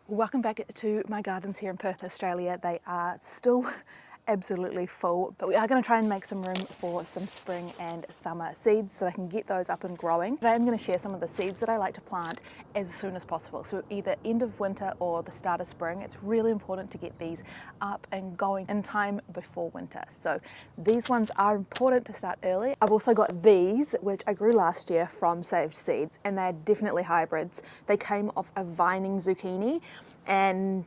Welcome back to my gardens here in Perth, Australia. They are still absolutely full, but we are going to try and make some room for some spring and summer seeds so I can get those up and growing. Today I'm going to share some of the seeds that I like to plant as soon as possible. So either end of winter or the start of spring. It's really important to get these up and going in time before winter. So these ones are important to start early. I've also got these, which I grew last year from saved seeds, and they're definitely hybrids. They came off a vining zucchini, and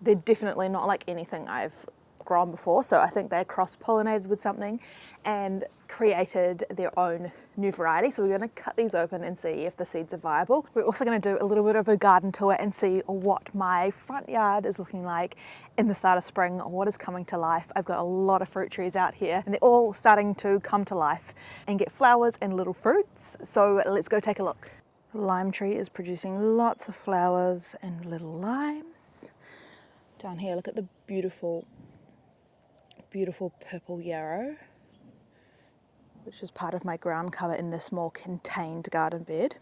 they're definitely not like anything I've grown before, so I think they're cross-pollinated with something and created their own new variety. So we're going to cut these open and see if the seeds are viable. We're also going to do a little bit of a garden tour and see what my front yard is looking like in the start of spring, what is coming to life. I've got a lot of fruit trees out here and they're all starting to come to life and get flowers and little fruits, so let's go take a look. The lime tree is producing lots of flowers and little limes. Down here, look at the beautiful purple yarrow, which is part of my ground cover in this more contained garden bed.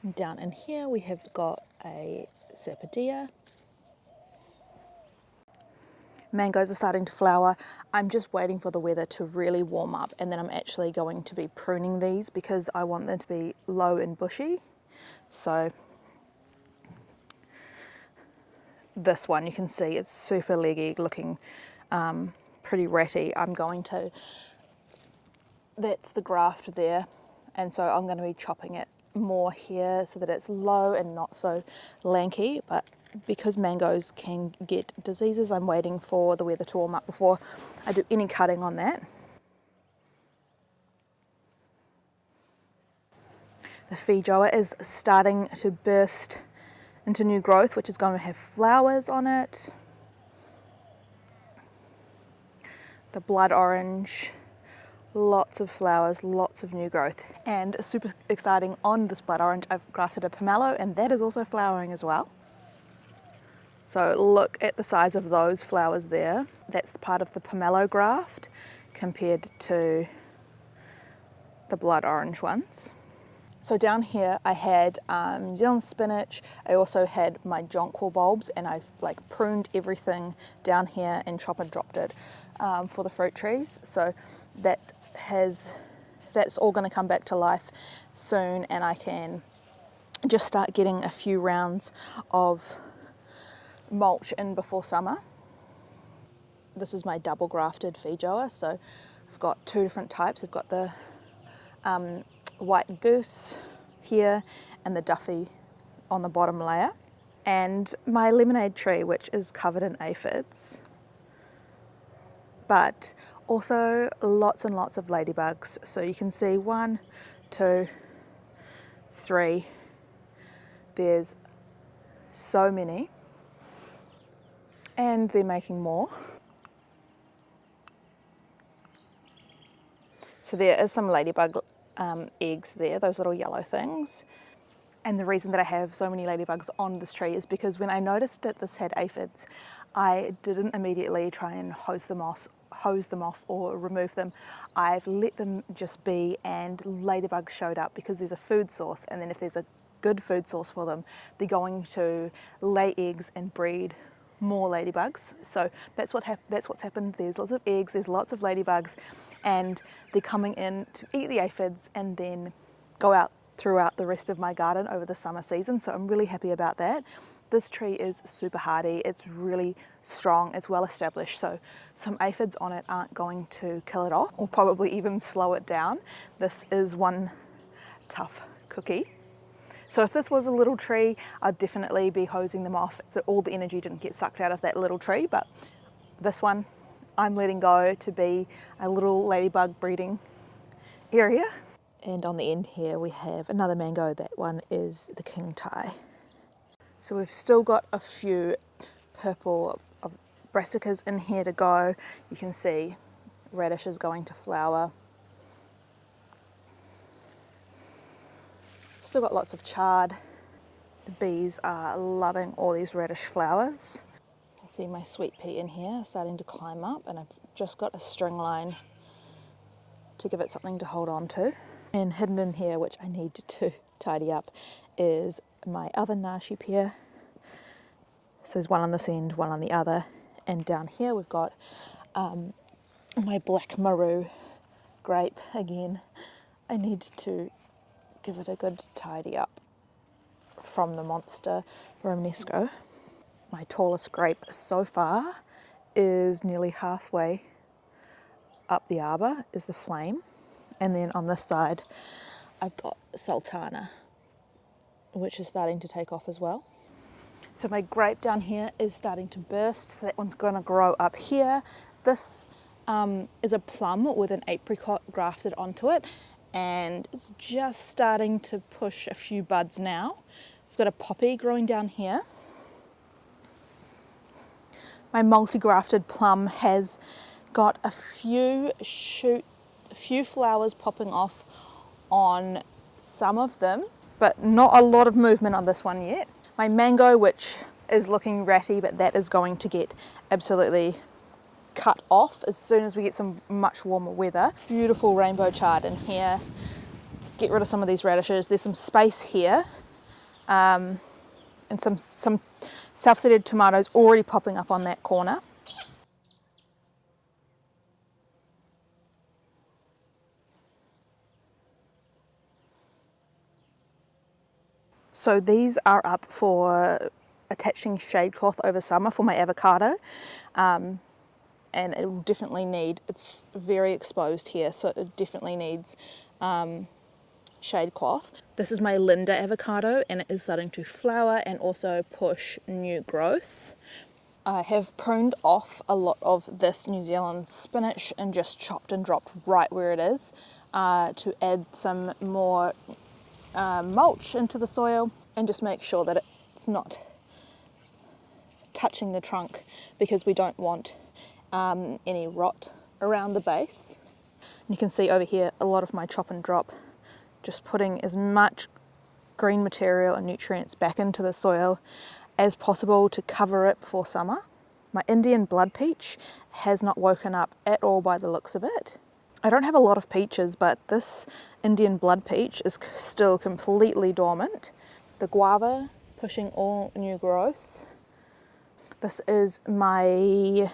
And down in here we have got a sapodilla. Mangoes are starting to flower. I'm just waiting for the weather to really warm up, and then I'm actually going to be pruning these because I want them to be low and bushy. So this one, you can see it's super leggy looking, pretty ratty. That's the graft there, and so I'm going to be chopping it more here so that it's low and not so lanky. But because mangoes can get diseases, I'm waiting for the weather to warm up before I do any cutting on that. The feijoa is starting to burst into new growth, which is going to have flowers on it. The blood orange, lots of flowers, lots of new growth. And super exciting, on this blood orange I've grafted a pomelo, and that is also flowering as well. So look at the size of those flowers there. That's part of the pomelo graft compared to the blood orange ones. So down here I had New Zealand spinach. I also had my jonquil bulbs, and I've pruned everything down here and chop and dropped it for the fruit trees. So that's all going to come back to life soon, and I can just start getting a few rounds of mulch in before summer. This is my double grafted feijoa, so I've got two different types. I've got the white goose here and the duffy on the bottom layer, and my lemonade tree, which is covered in aphids, but also lots and lots of ladybugs. So you can see 1, 2, 3, there's so many, and they're making more. So there is some ladybug eggs there, those little yellow things. And the reason that I have so many ladybugs on this tree is because when I noticed that this had aphids, I didn't immediately try and hose them off or remove them. I've let them just be, and ladybugs showed up because there's a food source, and then if there's a good food source for them, they're going to lay eggs and breed more ladybugs. So that's what's happened. There's lots of eggs, there's lots of ladybugs, and they're coming in to eat the aphids and then go out throughout the rest of my garden over the summer season. So I'm really happy about that. This tree is super hardy, it's really strong, it's well established, so some aphids on it aren't going to kill it off or probably even slow it down. This is one tough cookie. So if this was a little tree, I'd definitely be hosing them off so all the energy didn't get sucked out of that little tree. But this one, I'm letting go to be a little ladybug breeding area. And on the end here we have another mango. That one is the king Thai. So we've still got a few purple brassicas in here to go. You can see radish is going to flower. Still got lots of chard. The bees are loving all these radish flowers. You can see my sweet pea in here starting to climb up, and I've just got a string line to give it something to hold on to. And hidden in here, which I need to tidy up, is my other nashi pear So there's one on this end, one on the other, and down here we've got my black maru grape again. I need to give it a good tidy up from the monster Romanesco. My tallest grape so far is nearly halfway up the arbor is the flame, and then on this side I've got Sultana, which is starting to take off as well. So my grape down here is starting to burst, so that one's going to grow up here. This is a plum with an apricot grafted onto it, and it's just starting to push a few buds now. I've got a poppy growing down here. My multi-grafted plum has got a few flowers popping off on some of them, but not a lot of movement on this one yet. My mango, which is looking ratty, but that is going to get absolutely cut off as soon as we get some much warmer weather. Beautiful rainbow chard in here. Get rid of some of these radishes. There's some space here, and some self-seeded tomatoes already popping up on that corner. So these are up for attaching shade cloth over summer for my avocado, and it will definitely need, it's very exposed here, so it definitely needs shade cloth. This is my Linda avocado, and it is starting to flower and also push new growth. I have pruned off a lot of this New Zealand spinach and just chopped and dropped right where it is to add some more mulch into the soil and just make sure that it's not touching the trunk, because we don't want any rot around the base. And you can see over here a lot of my chop and drop, just putting as much green material and nutrients back into the soil as possible to cover it before summer. My Indian blood peach has not woken up at all by the looks of it. I don't have a lot of peaches, but this Indian blood peach is still completely dormant. The guava pushing all new growth. This is my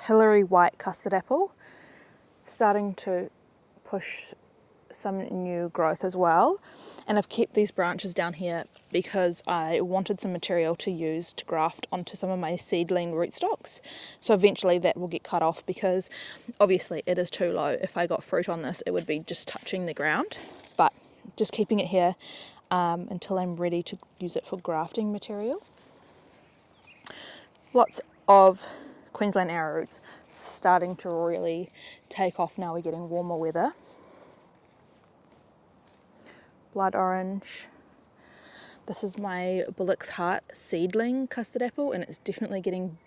Hillary white custard apple, starting to push some new growth as well. And I've kept these branches down here because I wanted some material to use to graft onto some of my seedling rootstocks. So eventually that will get cut off, because obviously it is too low. If I got fruit on this, it would be just touching the ground. But just keeping it here until I'm ready to use it for grafting material. Lots of Queensland arrowroots starting to really take off now we're getting warmer weather. Blood orange. This is my Bullock's Heart seedling custard apple, and it's definitely getting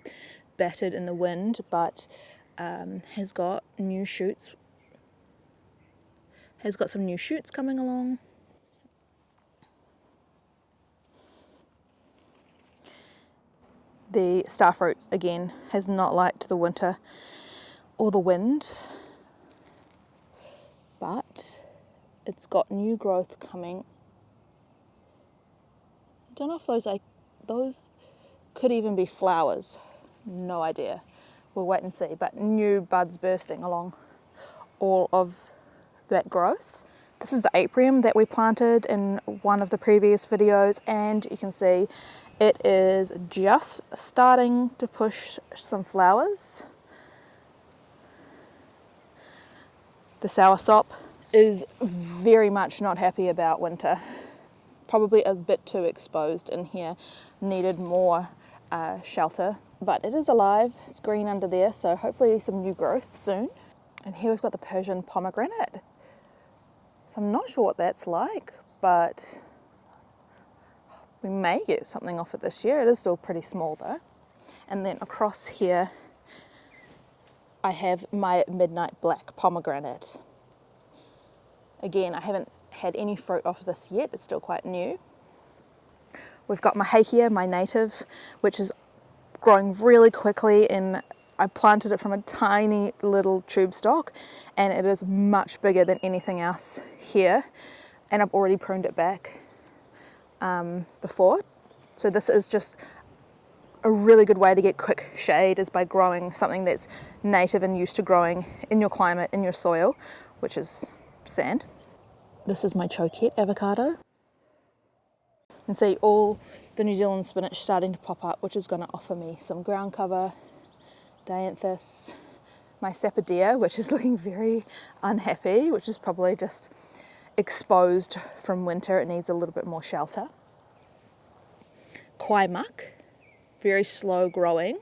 battered in the wind, but has got new shoots. Has got some new shoots coming along. The starfruit again has not liked the winter or the wind, but it's got new growth coming. I don't know if those could even be flowers. No idea. We'll wait and see. But new buds bursting along all of that growth. This is the apium that we planted in one of the previous videos, and you can see it is just starting to push some flowers. The soursop is very much not happy about winter. Probably a bit too exposed in here, needed more shelter, but it is alive. It's green under there, so hopefully some new growth soon. And here we've got the Persian pomegranate. So I'm not sure what that's like, but we may get something off it this year. It is still pretty small though. And then across here I have my midnight black pomegranate. Again, I haven't had any fruit off this yet, it's still quite new. We've got my Heikia, my native, which is growing really quickly, and I planted it from a tiny little tube stock, and it is much bigger than anything else here, and I've already pruned it back before. So this is just A really good way to get quick shade is by growing something that's native and used to growing in your climate, in your soil, which is sand. This is my choquette avocado. You can see all the New Zealand spinach starting to pop up, which is going to offer me some ground cover. Dianthus, my sapodilla, which is looking very unhappy, which is probably just exposed from winter. It needs a little bit more shelter. Kwai muck, very slow growing.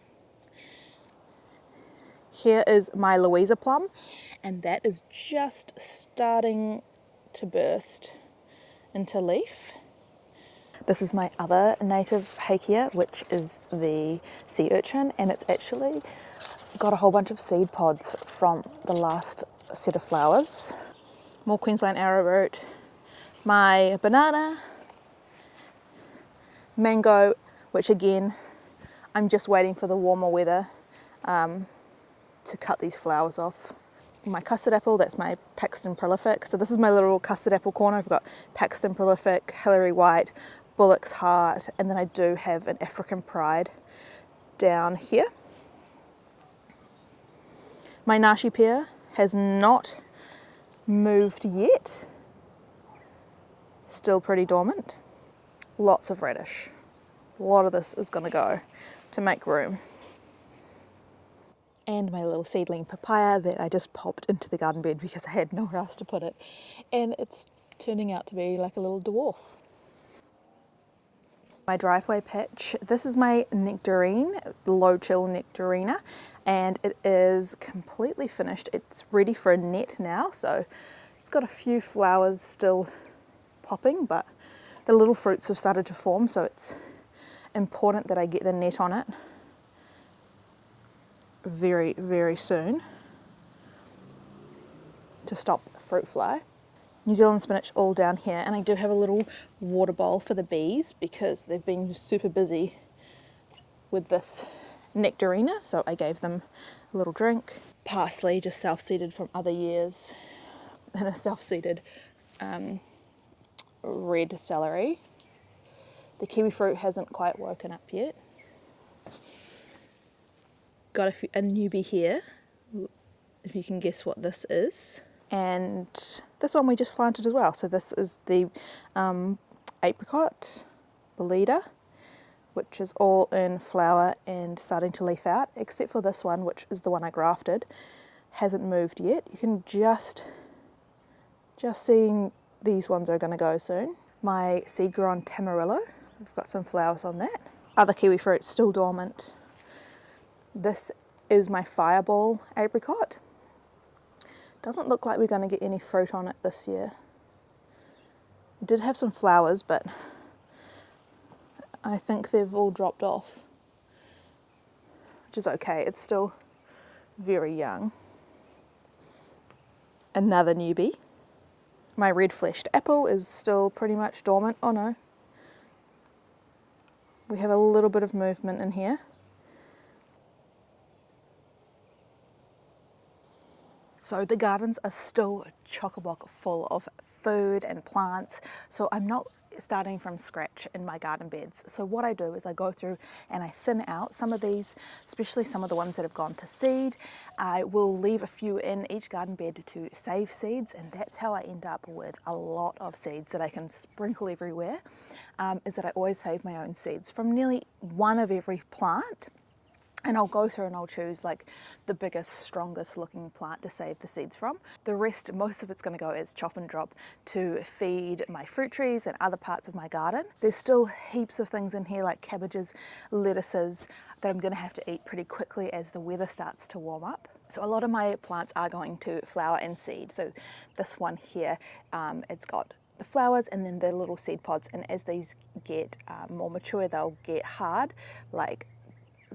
Here is my Louisa plum, and that is just starting to burst into leaf. This is my other native hakea, which is the sea urchin, and it's actually got a whole bunch of seed pods from the last set of flowers. More Queensland arrowroot, my banana, mango, which again, I'm just waiting for the warmer weather to cut these flowers off. My custard apple, that's my Paxton Prolific. So this is my little custard apple corner. I've got Paxton Prolific, Hillary White, Bullock's Heart, and then I do have an African Pride down here. My Nashi pear has not moved yet. Still pretty dormant. Lots of radish. A lot of this is going to go to make room. And my little seedling papaya that I just popped into the garden bed because I had nowhere else to put it. And it's turning out to be like a little dwarf. My driveway patch, this is my nectarine, the low chill nectarina, and it is completely finished. It's ready for a net now, so it's got a few flowers still popping, but the little fruits have started to form, so it's important that I get the net on it very, very soon to stop fruit fly. New Zealand spinach all down here, and I do have a little water bowl for the bees because they've been super busy with this nectarina, so I gave them a little drink. Parsley, just self-seeded from other years, and a self-seeded red celery. The kiwi fruit hasn't quite woken up yet. Got a newbie here, if you can guess what this is. And this one we just planted as well. So this is the apricot, Belida, which is all in flower and starting to leaf out, except for this one, which is the one I grafted, hasn't moved yet. You can just seeing these ones are going to go soon. My seed-grown tamarillo, I've got some flowers on that. Other kiwi fruits still dormant. This is my fireball apricot. Doesn't look like we're going to get any fruit on it this year. It did have some flowers, but I think they've all dropped off, which is okay. It's still very young. Another newbie. My red-fleshed apple is still pretty much dormant. Oh no. We have a little bit of movement in here. So the gardens are still chock-a-block full of food and plants, so I'm not starting from scratch in my garden beds. So what I do is I go through and I thin out some of these, especially some of the ones that have gone to seed. I will leave a few in each garden bed to save seeds, and that's how I end up with a lot of seeds that I can sprinkle everywhere, is that I always save my own seeds from nearly one of every plant. And I'll go through and I'll choose like the biggest, strongest looking plant to save the seeds from. The rest, most of it's going to go as chop and drop to feed my fruit trees and other parts of my garden. There's still heaps of things in here like cabbages, lettuces that I'm going to have to eat pretty quickly as the weather starts to warm up. So a lot of my plants are going to flower and seed. So this one here, it's got the flowers and then the little seed pods, and as these get more mature, they'll get hard, like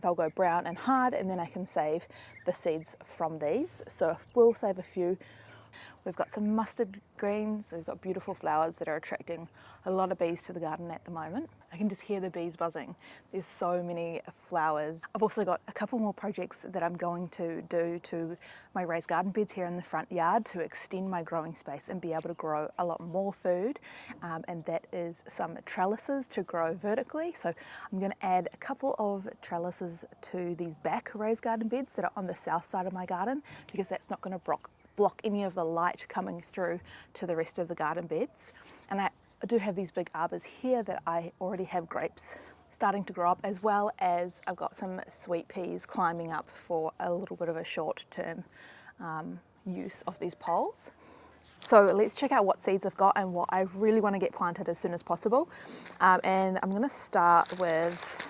they'll go brown and hard, and then I can save the seeds from these. So we'll save a few We've got some mustard greens. We've got beautiful flowers that are attracting a lot of bees to the garden at the moment. I can just hear the bees buzzing. There's so many flowers. I've also got a couple more projects that I'm going to do to my raised garden beds here in the front yard to extend my growing space and be able to grow a lot more food. And that is some trellises to grow vertically. So I'm going to add a couple of trellises to these back raised garden beds that are on the south side of my garden, because that's not going to block any of the light coming through to the rest of the garden beds. And I do have these big arbours here that I already have grapes starting to grow up, as well as I've got some sweet peas climbing up for a little bit of a short-term use of these poles. So let's check out what seeds I've got and what I really want to get planted as soon as possible. And I'm going to start with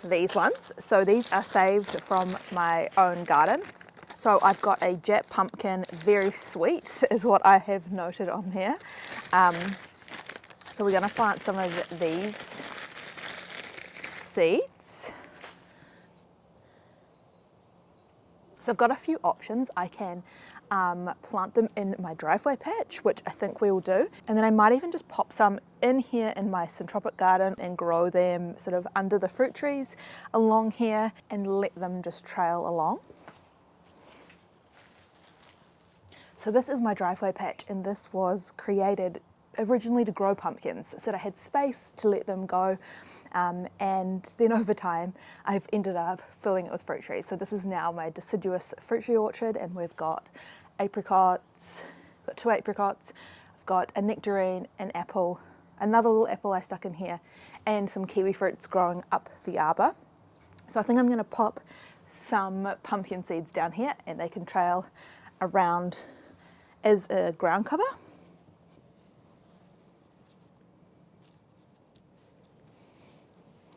these ones. So these are saved from my own garden. So I've got a jet pumpkin, very sweet is what I have noted on here. So we're going to plant some of these seeds. So I've got a few options. I can plant them in my driveway patch, which I think we will do. And then I might even just pop some in here in my syntropic garden and grow them sort of under the fruit trees along here and let them just trail along. So this is my driveway patch, and this was created originally to grow pumpkins, so that I had space to let them go, and then over time I've ended up filling it with fruit trees. So this is now my deciduous fruit tree orchard, and we've got apricots, got 2 apricots, I've got a nectarine, an apple, another little apple I stuck in here, and some kiwi fruits growing up the arbour. So I think I'm going to pop some pumpkin seeds down here, and they can trail around as a ground cover.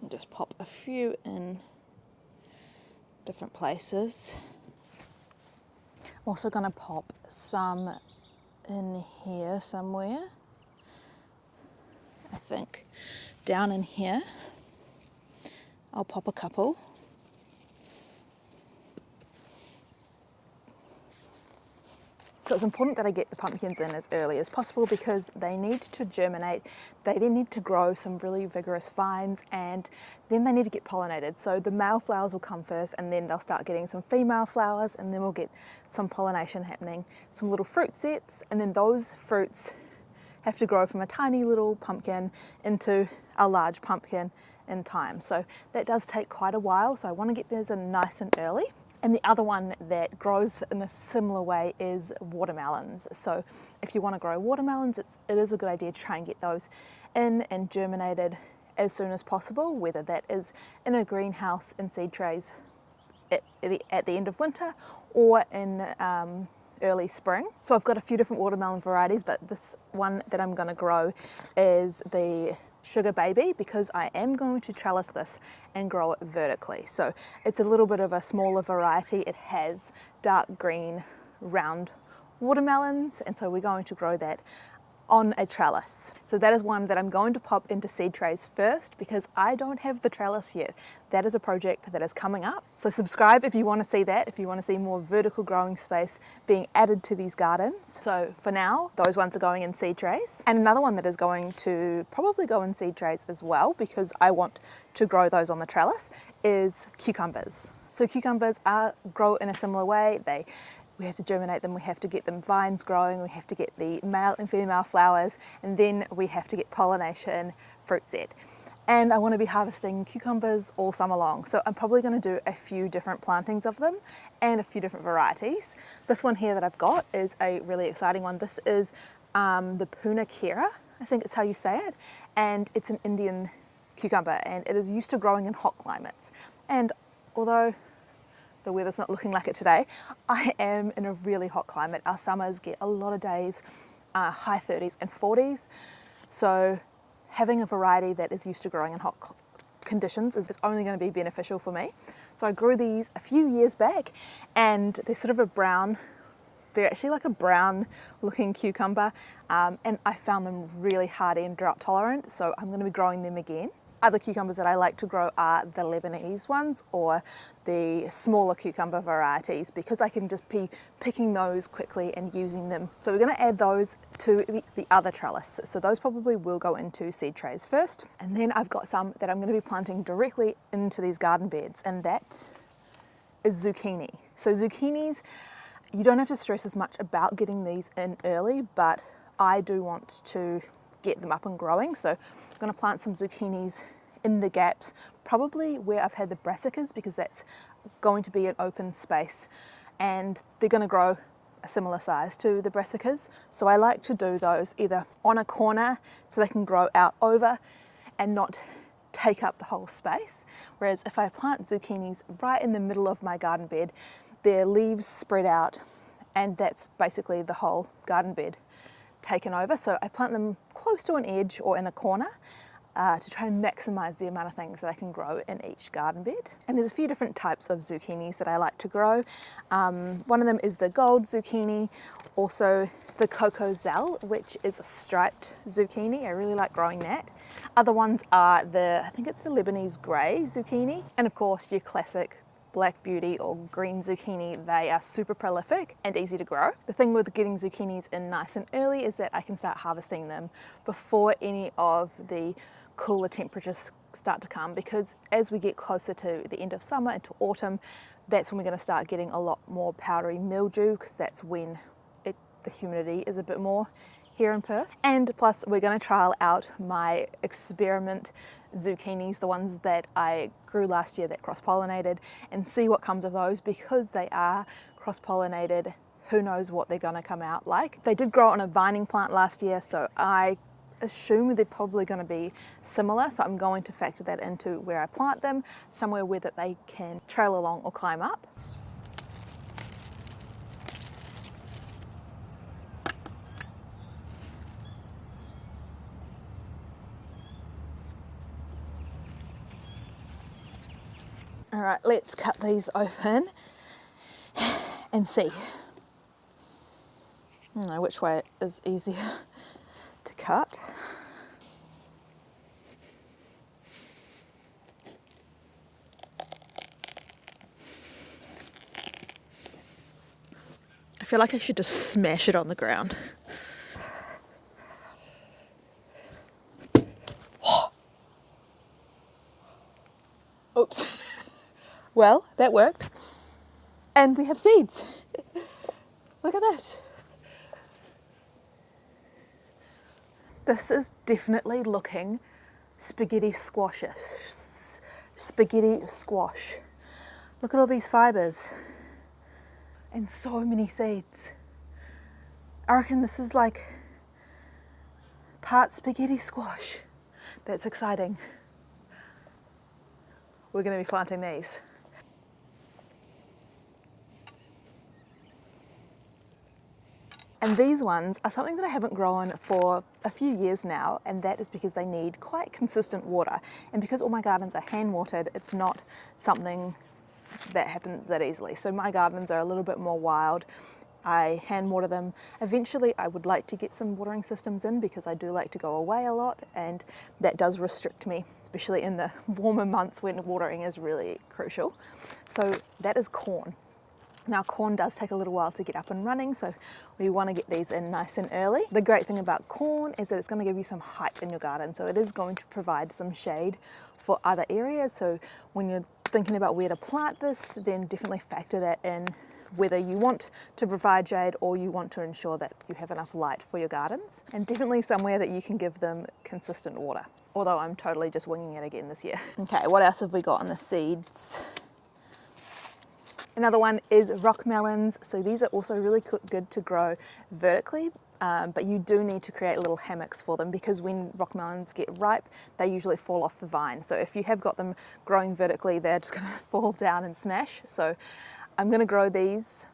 And just pop a few in different places. I'm also going to pop some in here somewhere. I think down in here I'll pop a couple. So it's important that I get the pumpkins in as early as possible, because they need to germinate, they then need to grow some really vigorous vines, and then they need to get pollinated. So the male flowers will come first, and then they'll start getting some female flowers, and then we'll get some pollination happening, some little fruit sets, and then those fruits have to grow from a tiny little pumpkin into a large pumpkin in time. So that does take quite a while, so I want to get those in nice and early. And the other one that grows in a similar way is watermelons. So if you want to grow watermelons, it is a good idea to try and get those in and germinated as soon as possible, whether that is in a greenhouse in seed trays at the end of winter or in early spring. So I've got a few different watermelon varieties, but this one that I'm going to grow is the Sugar Baby, because I am going to trellis this and grow it vertically. So it's a little bit of a smaller variety. It has dark green round watermelons, and so we're going to grow that on a trellis. So that is one that I'm going to pop into seed trays first, because I don't have the trellis yet. That is a project that is coming up. So subscribe if you want to see that, if you want to see more vertical growing space being added to these gardens. So for now, those ones are going in seed trays. And another one that is going to probably go in seed trays as well, because I want to grow those on the trellis, is cucumbers. So cucumbers grow in a similar way. We have to germinate them, we have to get them vines growing, we have to get the male and female flowers, and then we have to get pollination, fruit set. And I want to be harvesting cucumbers all summer long. So I'm probably going to do a few different plantings of them and a few different varieties. This one here that I've got is a really exciting one. This is the Puna Kera, I think it's how you say it. And it's an Indian cucumber, and it is used to growing in hot climates. And although the weather's not looking like it today, I am in a really hot climate. Our summers get a lot of days, high 30s and 40s. So having a variety that is used to growing in hot conditions is only going to be beneficial for me. So I grew these a few years back, and they're sort of a brown, they're actually like a brown looking cucumber, and I found them really hardy and drought tolerant, so I'm going to be growing them again. Other cucumbers that I like to grow are the Lebanese ones or the smaller cucumber varieties, because I can just be picking those quickly and using them. So we're going to add those to the other trellis. So those probably will go into seed trays first. And then I've got some that I'm going to be planting directly into these garden beds, and that is zucchini. So zucchinis, you don't have to stress as much about getting these in early, but I do want to get them up and growing. So I'm going to plant some zucchinis in the gaps, probably where I've had the brassicas, because that's going to be an open space and they're going to grow a similar size to the brassicas. So I like to do those either on a corner so they can grow out over and not take up the whole space. Whereas if I plant zucchinis right in the middle of my garden bed, their leaves spread out and that's basically the whole garden bed taken over. So I plant them close to an edge or in a corner to try and maximize the amount of things that I can grow in each garden bed. And there's a few different types of zucchinis that I like to grow. One of them is the gold zucchini, also the coco zell, which is a striped zucchini. I really like growing that. Other ones are I think it's the Lebanese grey zucchini, and of course your classic black beauty or green zucchini. They are super prolific and easy to grow. The thing with getting zucchinis in nice and early is that I can start harvesting them before any of the cooler temperatures start to come, because as we get closer to the end of summer into autumn, that's when we're going to start getting a lot more powdery mildew, because that's when the humidity is a bit more here in Perth. And plus we're going to trial out my experiment zucchinis, the ones that I grew last year that cross-pollinated, and see what comes of those, because they are cross-pollinated. Who knows what they're going to come out like. They did grow on a vining plant last year, so I assume they're probably going to be similar, so I'm going to factor that into where I plant them, somewhere where that they can trail along or climb up. All right, let's cut these open and see. I don't know which way is easier to cut. I feel like I should just smash it on the ground. Oops. Well, that worked. And we have seeds. Look at this. This is definitely looking spaghetti squashish. Spaghetti squash. Look at all these fibres. And so many seeds. I reckon this is like part spaghetti squash. That's exciting. We're going to be planting these. And these ones are something that I haven't grown for a few years now, and that is because they need quite consistent water. And because all my gardens are hand watered, it's not something that happens that easily. So my gardens are a little bit more wild. I hand water them. Eventually I would like to get some watering systems in, because I do like to go away a lot, and that does restrict me, especially in the warmer months when watering is really crucial. So that is corn. Now corn does take a little while to get up and running, so we want to get these in nice and early. The great thing about corn is that it's going to give you some height in your garden, so it is going to provide some shade for other areas. So when you're thinking about where to plant this, then definitely factor that in, whether you want to provide shade or you want to ensure that you have enough light for your gardens, and definitely somewhere that you can give them consistent water. Although I'm totally just winging it again this year. Okay, what else have we got on the seeds? Another one is rock melons. So these are also really good to grow vertically, but you do need to create little hammocks for them, because when rock melons get ripe, they usually fall off the vine. So if you have got them growing vertically, they're just going to fall down and smash. So I'm going to grow these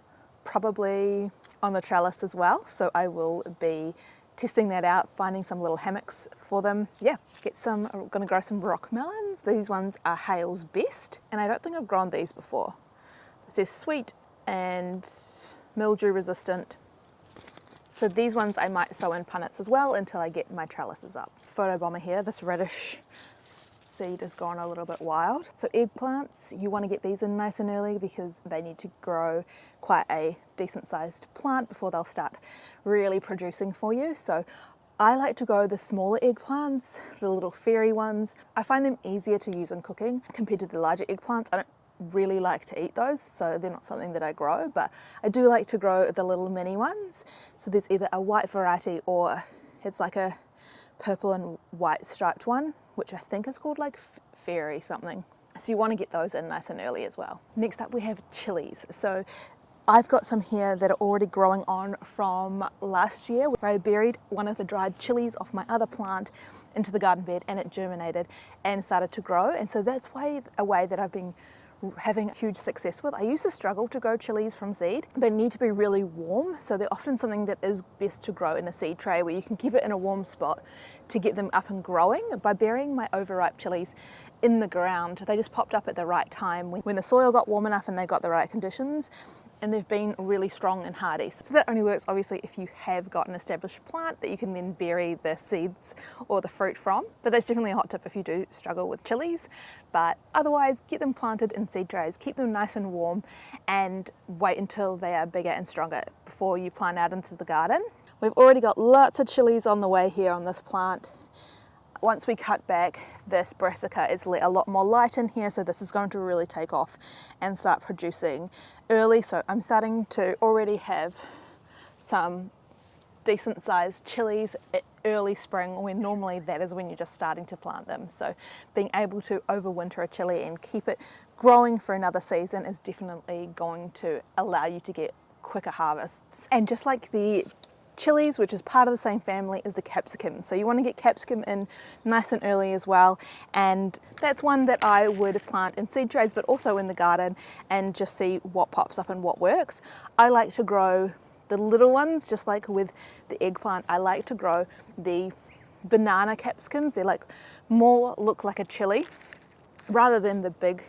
probably on the trellis as well. So I will be testing that out, finding some little hammocks for them. Yeah, I'm going to grow some rock melons. These ones are Hale's Best, and I don't think I've grown these before. It says sweet and mildew resistant. So these ones I might sow in punnets as well until I get my trellises up. Photobomber here, this reddish seed is gone a little bit wild. So eggplants, you want to get these in nice and early because they need to grow quite a decent sized plant before they'll start really producing for you. So I like to grow the smaller eggplants, the little fairy ones. I find them easier to use in cooking compared to the larger eggplants. I don't really like to eat those, so they're not something that I grow, but I do like to grow the little mini ones. So there's either a white variety or it's like a purple and white striped one, which I think is called like fairy something. So you want to get those in nice and early as well. Next up we have chilies. So I've got some here that are already growing on from last year, where I buried one of the dried chilies off my other plant into the garden bed and it germinated and started to grow. And so that's a way that I've been having huge success with. I used to struggle to grow chilies from seed. They need to be really warm, so they're often something that is best to grow in a seed tray where you can keep it in a warm spot to get them up and growing. By burying my overripe chilies in the ground, they just popped up at the right time when the soil got warm enough and they got the right conditions, and they've been really strong and hardy. So that only works obviously if you have got an established plant that you can then bury the seeds or the fruit from. But that's definitely a hot tip if you do struggle with chilies. But otherwise, get them planted in seed trays, keep them nice and warm, and wait until they are bigger and stronger before you plant out into the garden. We've already got lots of chilies on the way here on this plant. Once we cut back this brassica, it's a lot more light in here, so this is going to really take off and start producing early. So I'm starting to already have some decent sized chilies at early spring, when normally that is when you're just starting to plant them. So being able to overwinter a chili and keep it growing for another season is definitely going to allow you to get quicker harvests. And just like the chilies, which is part of the same family, is the capsicum. So you want to get capsicum in nice and early as well, and that's one that I would plant in seed trays but also in the garden and just see what pops up and what works. I like to grow the little ones, just like with the eggplant. I like to grow the banana capsicums. They're like more look like a chili rather than the big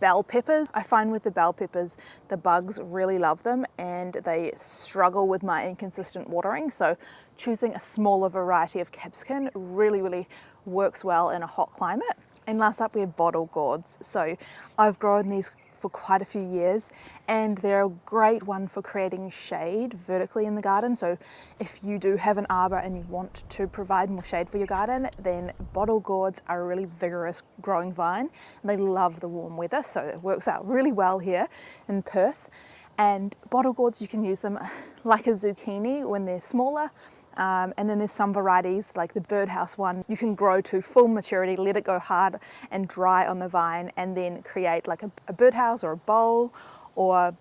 bell peppers. I find with the bell peppers, the bugs really love them and they struggle with my inconsistent watering. So choosing a smaller variety of capsicum really works well in a hot climate. And last up we have bottle gourds. So I've grown these for quite a few years, and they're a great one for creating shade vertically in the garden. So if you do have an arbor and you want to provide more shade for your garden, then bottle gourds are a really vigorous growing vine, and they love the warm weather, so it works out really well here in Perth. And bottle gourds, you can use them like a zucchini when they're smaller. And then there's some varieties like the birdhouse one you can grow to full maturity, let it go hard and dry on the vine, and then create like a birdhouse or a bowl or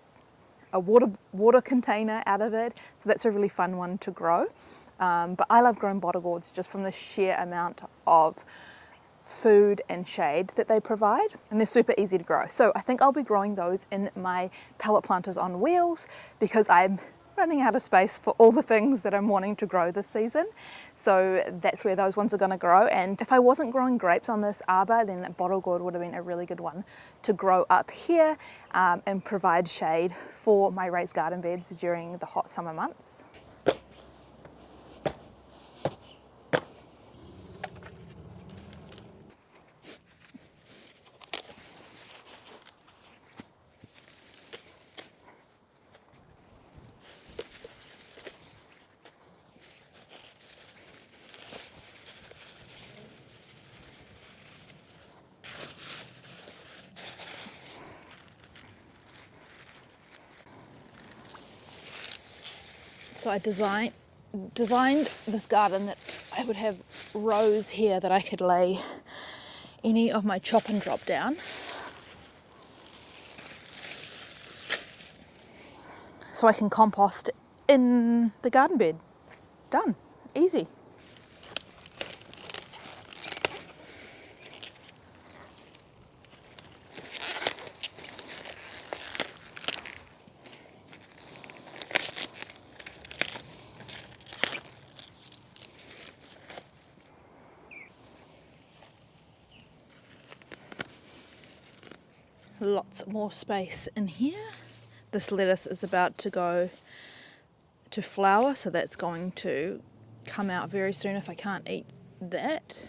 a water container out of it. So that's a really fun one to grow. But I love growing bottle gourds just from the sheer amount of food and shade that they provide, and they're super easy to grow. So I think I'll be growing those in my pallet planters on wheels because I'm running out of space for all the things that I'm wanting to grow this season. So that's where those ones are going to grow. And if I wasn't growing grapes on this arbor, then that bottle gourd would have been a really good one to grow up here and provide shade for my raised garden beds during the hot summer months. So I designed this garden that I would have rows here that I could lay any of my chop and drop down. So I can compost in the garden bed. Done. Easy. Lots more space in here. This lettuce is about to go to flower, so that's going to come out very soon if I can't eat that.